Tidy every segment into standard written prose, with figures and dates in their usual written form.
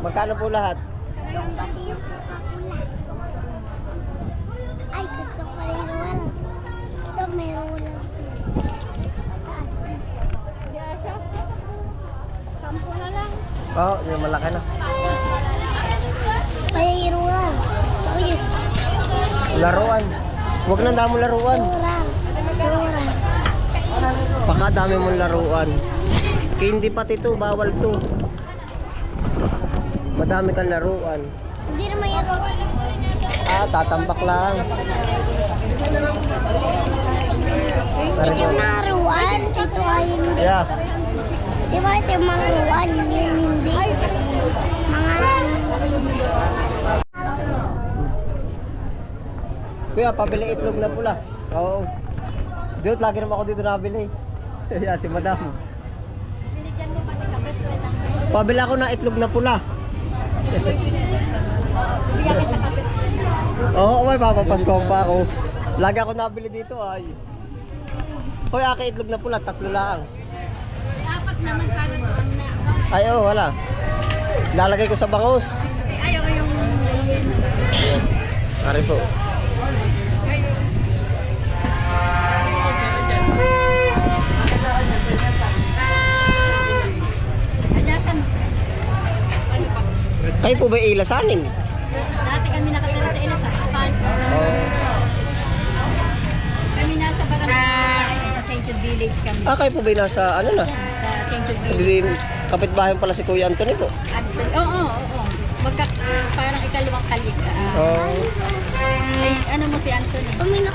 Magkano po lahat? Yung pati yung Coca-Cola. Ay, gusto ko rin naman. Ito, meron lang. Taas. Yasha. 10 na lang. Oo, yung malaki na. Paliruan. Gusto ko yun. Laruan. Huwag na damo laruan. Turan. Turan. Pakadami mong laruan. Hindi pati to, bawal to. Madami kang laruan. Hindi na mayroon. Tatambak lang. Ito yung naruan. Ito ay hindi. Yeah. Di ba ito yung mga ruan? Hindi. Mga... Kuya, pabili itlog na pula. Oo. Dude, lagi naman ako dito nabili. Yeah, si madam. Pabili ako na itlog na pula. Oo, may papapasko pa ako. Lagi ako nabili dito ay. Hoy, aking itlog na pula, 3 lang. Dapat naman para doon na. Ay, wala. Lalagay ko sa bangus. Ayaw yung... Ari po. Adasan. Ano pa? Kayo po ba ilasanin? Dati kami nakatira sa Ilas, sa Apan. Oo. Kami nasa barangay sa St. Jude Village kami. Kayo po ba nasa ano na? Sa St. Jude Village. Hindi kapitbahay pala si Kuya Anthony po. At, oo. Parang ikalawang kalik. Ay, ano mo si Anthony?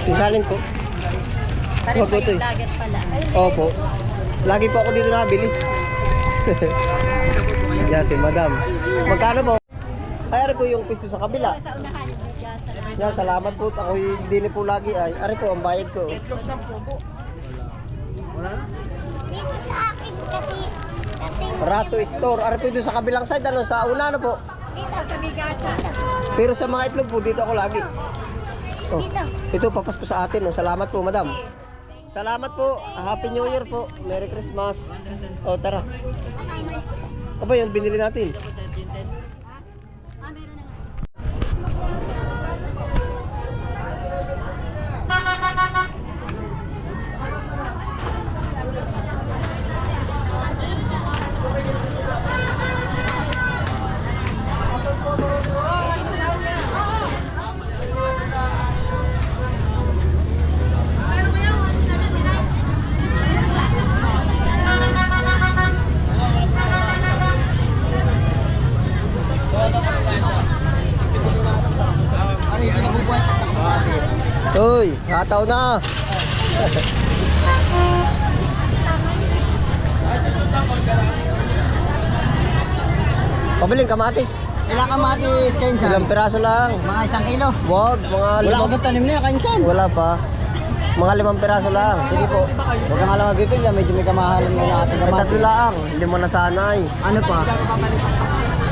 Isalin po. Parang Wag ko to yung eh. dagat pala. Opo. Lagi po ako dito nabili. Yan si madam. Magkano po? Ay, ari po yung pisto sa kabila. Sa unahan, sa Yan, salamat po. Ako hindi po lagi ay. Ari po ang bayad ko. dito sa akin kasi Rato Store. Ari po doon sa kabilang side. Ano, sa una na po. dito sa Bigasa. Pero sa mga itlog po, dito ako lagi. Oh, Dito. ito, papasko sa atin. Oh. Salamat po, madam. Salamat po. Happy New Year po. Merry Christmas. O, tara. Aba, yung binili natin. Meron na nga. Uy, hataw na. Pabiling kamatis. Ilang kamatis, kainsan? Ilang piraso lang. Mga 1 kilo. Wag, mga Wala ka ba tanim na kainsan? Wala pa. Mga 5 piraso lang. Sige po. Huwag kang alam mabibigla, medyo may kamahalan ngayon ang ating May kamatis. 3 lang. Hindi mo nasanay. Ano pa?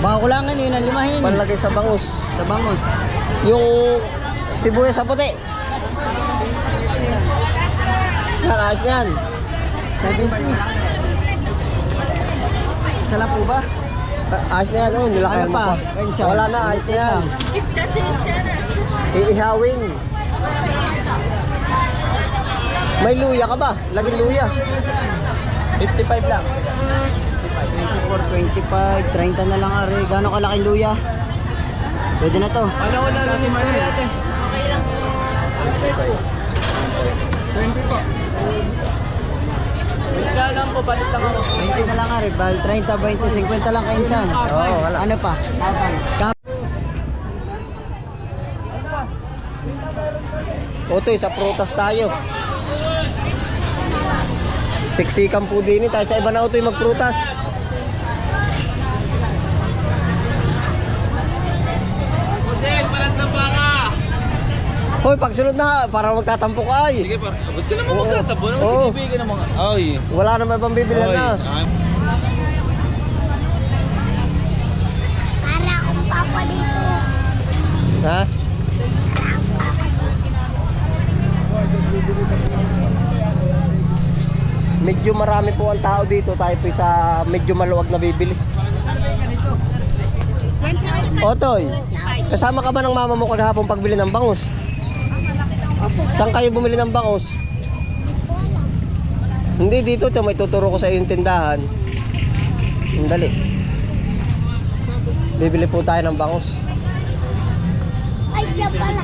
Baka kulangan yun, ang limahin. Panlagay sa bangus. Sa bangus. Yung sibuyas sa puti. Yan, ayos na yan. 70. Sala po ba? Ayos na yan, oh. Nilakayan Ano mo pa? pa. Kainsan? Wala na, ayos na yan. Iihawin. May luya ka ba? Laging luya. 55 lang. 24, 25, 30 na lang ari. Gano'ng kalaking luya? Pwede na to. Ano ko na lang ni Mani natin? 20 po. Wala lang po, balik lang ako. 20 na lang ari. Bal 30, 20, 50 lang kainsan. Oo, wala. Ano pa? Otoy, sa prutas tayo. Siksikan po din tayo sa iba na otoy magprutas. Hoy, pagsunod na, para magtatampo ka ay. Sige, par. Abot ka naman magtatampo. Naman Oo. sinibigay ng mga... Ay. Wala naman ibang bibilan na. Para akong papa dito. Ha? Medyo marami po ang tao dito. Tayo po sa medyo maluwag na bibili. Otoy, kasama ka ba ng mama mo kagahapon pagbili ng bangus? Saan kayo bumili ng bangus? Hindi, dito. Ito, may tuturo ko sa iyo yung tindahan. Dali. Bibili po tayo ng bangus. Ay, siya pala.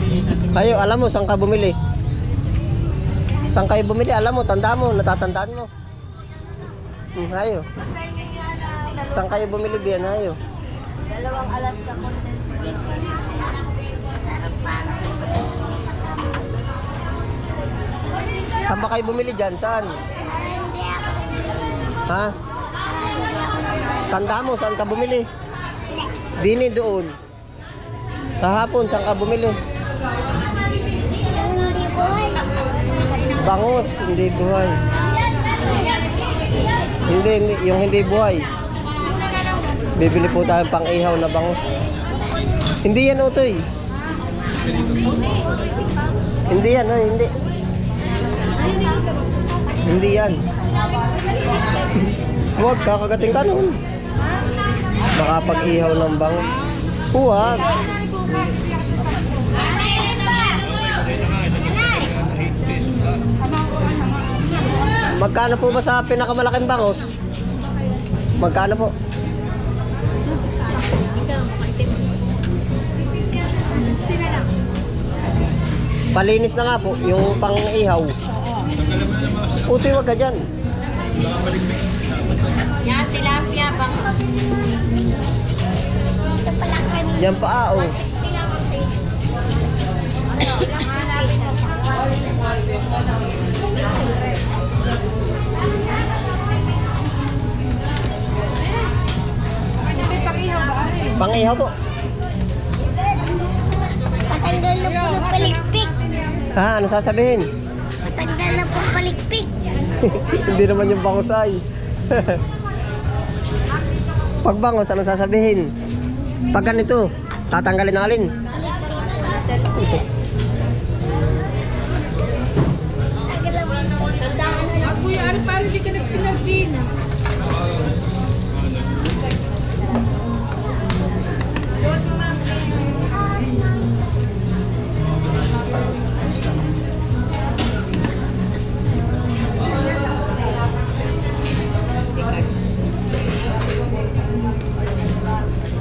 Kayo, alam mo, saan ka bumili? Saan kayo bumili? Alam mo, tanda mo, natatandaan mo. Hayo. Saan kayo bumili diyan? Hayo. 2 alas na condensed milk. Saan ba kayo bumili dyan? Saan? Hindi ako. Ha? Hindi ako. Tanda mo, saan ka bumili? Dini doon. Kahapon, saan ka bumili? Hindi buhay. Bangus, hindi buhay. Hindi, yung hindi buhay. Bibili po tayo pang ihaw na bangus. Hindi yan, Utoy. Hindi yan, oy, hindi. Hindi yan. Huwag, kakagating ka nun. Baka pag-ihaw ng bangus. Huwag. Magkano po ba sa pinakamalaking bangus? Magkano po? Palinis na nga po, yung pang-ihaw. Utoy, wag ka dyan. Yan, tilapia bang. Ito pala kanina. Yan pa, oh. 60 lang ang page. Ano, ilang hanapin mo pa? Pang-ihaw po. Patanggal na po ng palikpik. Ha, ano sasabihin? Patanggal na po palikpik. Hindi naman yung bangus ay. Pag bangus, ano sasabihin? Pag ganito, tatanggalin na alin? Kuya, ano paano di ka nagsinardinas?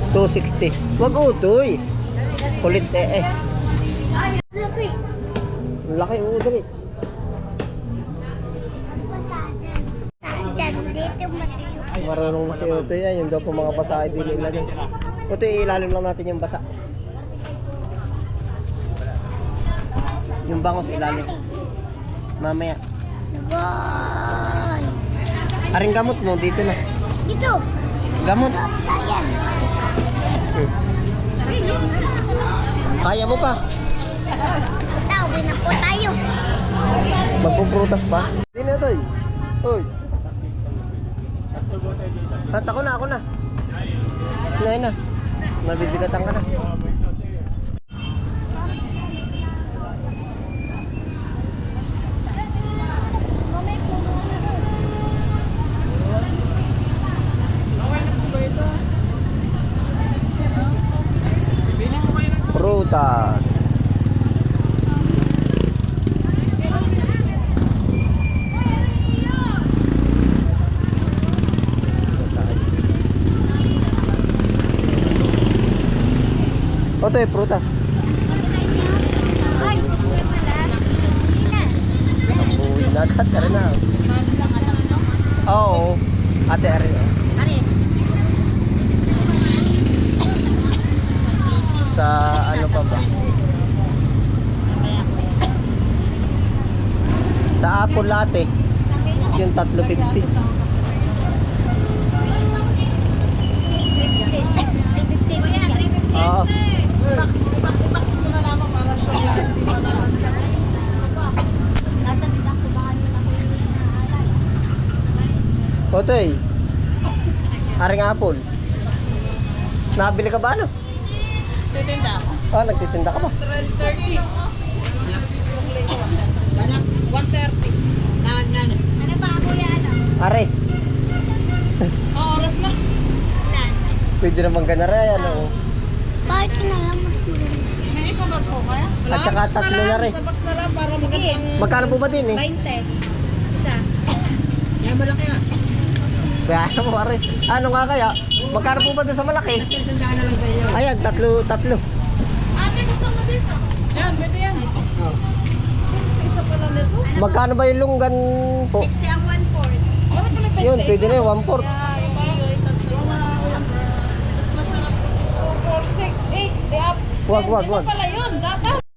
$260. Wag, Utoy. Kulit eh. Laki. Laki, dali. Diyan, dito matiyo. Marunong na si Utoy yan. Yung daw po mga basa ay dili ilagay. Utoy, ilalim lang natin yung basa. Yung bangus ilalim. Mamaya. Boy. Aring gamot mo, dito na. Dito. Gamot. Sayan. Kaya mo pa. Tawag na po tayo. Magpuprutas pa. Hindi na, Utoy. Uy. At ako na. Ngayon na. Mabibigatan ka na. Prutas. Otoy, prutas. Ay, sige pala. Uy, nagat ka rin na. Oo. Ate, ari. Sa ano pa ba? Sa apple latte. Yung 350. Oo. Otoy. Aring apple. Nabili ka ba ano? Titinda ako. Ah, nagtitinda ka ba? 130. 130. Ano ba ako yan? Are. Oh, oras na. Ilan? Pwede naman ka na rin, ano. Kahit na lang mas maganda. May pabag po kaya? At saka tatlo na rin. Sa box na lang para magandang... Magkano po ba din eh? 20. Isa. Yan malaki ah. Kaya ano mo pare? Ano nga kaya? Magkano po ba doon sa malaki? Tandaan na lang sa iyo. Ayan, tatlo. Ate, gusto mo dito? Yan, pwede yan. Isa pala nito. Magkano ba yung lunggan po? 60 ang 1/4. Bakit pala 20? Yun, pwede na yung 1/4. Yeah, yung bigoy, tatlo. Mas masarap. 4, 6, 8. Wag. Pala yun, dapat.